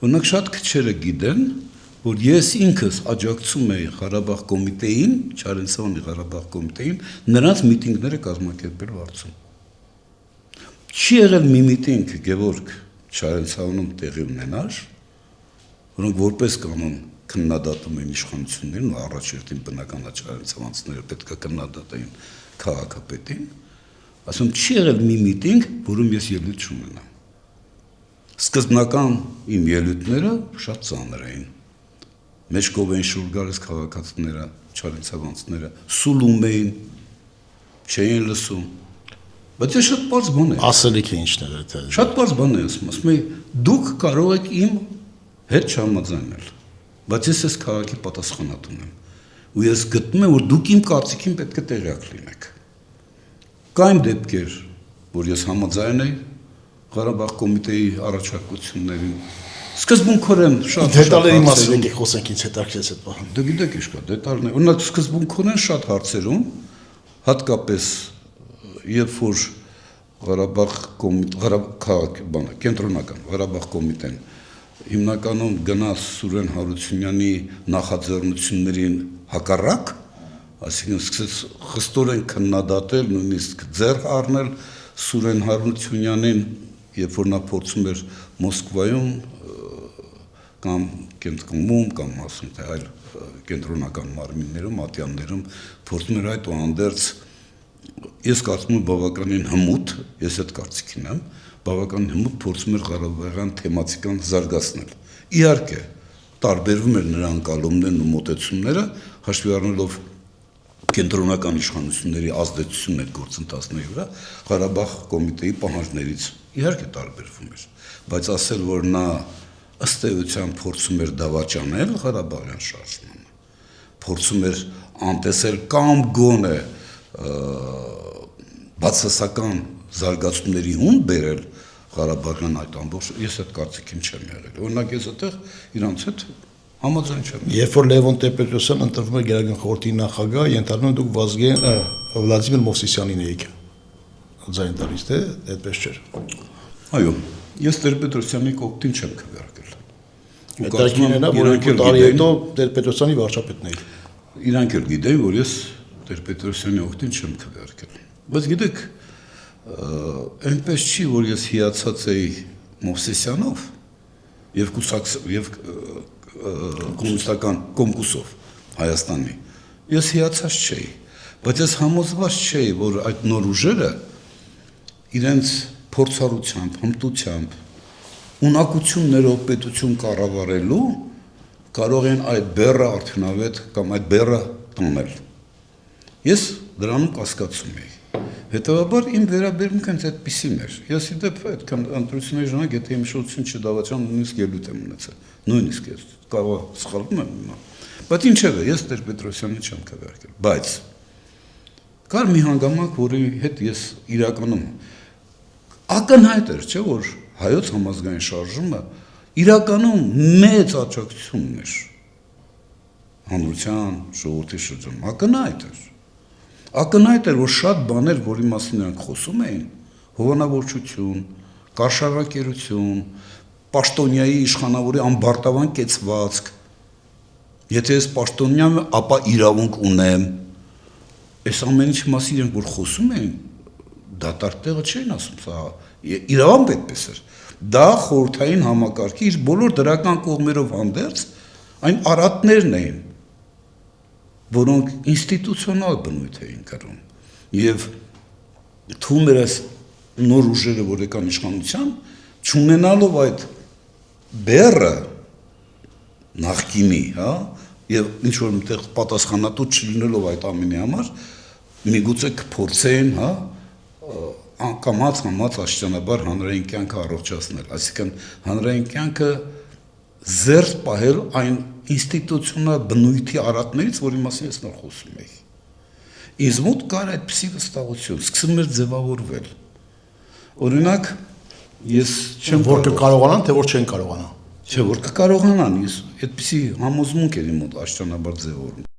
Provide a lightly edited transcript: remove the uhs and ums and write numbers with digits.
Օրինակ շատ քչերը գիտեն, որ ես ինքս աջակցում էի Ղարաբաղ կոմիտեին, Չարենցավանի Ղարաբաղ կոմիտեին, նրանց միտինգները կազմակերպելու հարցում։ Չի եղել մի միտինգ Գևորգ Չարենցավանում տեղի ունենար, որոնք որպես կանոն քննադատում էին իշխանություններին ու առաջերտին բնական Չարենցավանցիները պետք է քննադատեին քաղաքապետին, ասում չի եղել մի միտինգ, որում ես ելույթ չունենամ։ Սկզբնական իմ ելույթները շատ ծանր էին։ Մեջքով էին շուռ գալիս քաղաքացիները, Չարենցավանցիները, սուլում էին, չէին լսում։ Բայց ես շատ պարզ բան եմ։ Ասելիքը ինչն էր դա։ Շատ պարզ բան եմ ասում եմ, դուք կարող եք իմ հետ չհամաձայնել, բայց ես այս քաղաքի պատասխանատուն եմ։ Ու ես գտնում եմ, որ դուք իմ կարծիքին պետք է տեղյակ լինեք։ Կային դեպքեր, որ ես համաձայն էի Ղարաբաղ կոմիտեի առաջարկություններին։ Սկզբունքորեն շատ դետալների մասին եկեք խոսենք, ինձ հետաքրքրեց այդ բանը։ Դե գիտեք ինչ կա, դետալներ։ Օրինակ սկզբունքորեն շատ հարցերում, հատկապես երբ որ կենտրոնական Ղարաբաղ կոմիտեն հիմնականում գնաց Սուրեն Հարությունյանի նախաձեռնություններին հակառակ, այսինքն սկսեց խստորեն քննադատել, նույնիսկ ձեռք առնել Սուրեն Հարությունյանին, երբ որ նա փորձում էր Մոսկվայում կամ Կենտկոմում կամ ասում թե այլ կենտրոնական մարմիններում, ատյաններում փորձում էր այդ ու անդերձ ես կարծում եմ բավականին հմուտ, ես այդ կարծիքին եմ, բավականին հմուտ փորձում էր Ղարաբաղյան թեմատիկան զարգացնել։ Իհարկե, տարբերվում էր նրա ընկալումներն ու մոտեցումները, հաշվի առնելով կենտրոնական իշխանությունների ազդեցությունն այդ գործընթացների վրա, Ղարաբաղ կոմիտեի պահանջներից իհարկե տարբերվում էր, բայց ասել, որ նա ըստ էության փորձում էր դավաճանել Ղարաբաղյան շարժմանը, փորձում էր անտեսել կամ գոնե բացասական զարգացումների հուն բերել Ղարաբաղյան այդ ամբողջ, ես այդ կարծիքին չեմ եղել։ Օրինակ ես այդտեղ իրանց հետ համաձայն չեմ։ Երբ որ Լևոն Տեր-Պետրոսյանը ընտրվում է Գերագույն խորհրդի նախագահ, ենթադրում դուք Վլադիմիր Մովսիսյանին էիք ձայն տալիս, թե այդպես չէր։ Այո, ես Տեր-Պետրոսյանի կողքին չեմ քվեարկել։ Հետաքրքիրն է, որ 2 տարի հետո Տեր-Պետրոսյանի վարչապետն էիք։ Իրանք էլ գիտեն, որ ես Տեր-Պետրոսյանի օգտին չեմ քվեարկել։ Բայց գիտեք, այնպես չի, որ ես հիացած էի Մովսիսյանով եւ կոմունիստական կոմկուսով Հայաստանի։ Ես հիացած չէի, բայց ես համոզված չէի, որ այդ նոր ուժերը իրենց փորձառությամբ, հմտությամբ, ունակություններով պետություն կառավարելու կարող են այդ բեռը արդյունավետ կամ այդ բեռը տանել։ Ես դրանում կասկածում էի։ Հետևաբար իմ վերաբերմունքը հենց այդպիսին էր։ Ես իդեպ այդ ընտրությունների ժամանակ եթե իմ շուտություն չդավաճան նույնիսկ ելույթ եմ ունեցել։ Նույնիսկ ես կարող սխալվում եմ հիմա։ Բայց ինչևէ, ես Տեր-Պետրոսյանին չեմ քվեարկել, բայց կար մի հանգամանք, որի հետ ես իրականում ակնհայտ էր, չէ՞ որ հայոց համազգային շարժումը իրականում մեծ աջակցություն ուներ հանրության, ժողովրդի շրջանում, ակնհայտ էր։ Ակնհայտ էր, որ շատ բաներ, որի մասին նրանք խոսում էին, հովանավորչություն, կարշարակերություն, պաշտոնյայի իշխանավորի ամբարտավան կեցվածք, եթե ես պաշտոնյա եմ, ապա իրավունք ունեմ, այս ամեն ինչի մասին իրենք որ խոսում էին, դատարկ տեղը չէին ասում, սա իրավամբ այդպես էր, դա խորհրդային համակարգի իր բոլոր դրական կողմերով հանդերձ այն արատներն էին, որոնք ինստիտուցիոնալ բնույթ էին կրում եւ թվում էր այս նոր ուժերը, որ եկան իշխանության, չունենալով այդ բեռը նախկինի, հա, եւ ինչ որ մտեղ պատասխանատու չլինելով այդ ամենի համար, միգուցե կփորձեն, հա, անկամաց աշճանաբար հանրային կյանքը առողջացնել, այսինքն հանրային կյանքը զերծ պահել այն ինստիտուցիոնալ բնույթի արատներից, որի մասին ես նոր խոսում էի։ Ինձ մոտ կար այդպիսի վստահություն, սկսում էր ձևավորվել։ Օրինակ, ես չեմ որ կկարողանան, թե որ չեն կարողանա։ Չէ, որ կկարողանան, այդպիսի համոզմունք էր իմ մոտ աշճանաբար ձևավորում։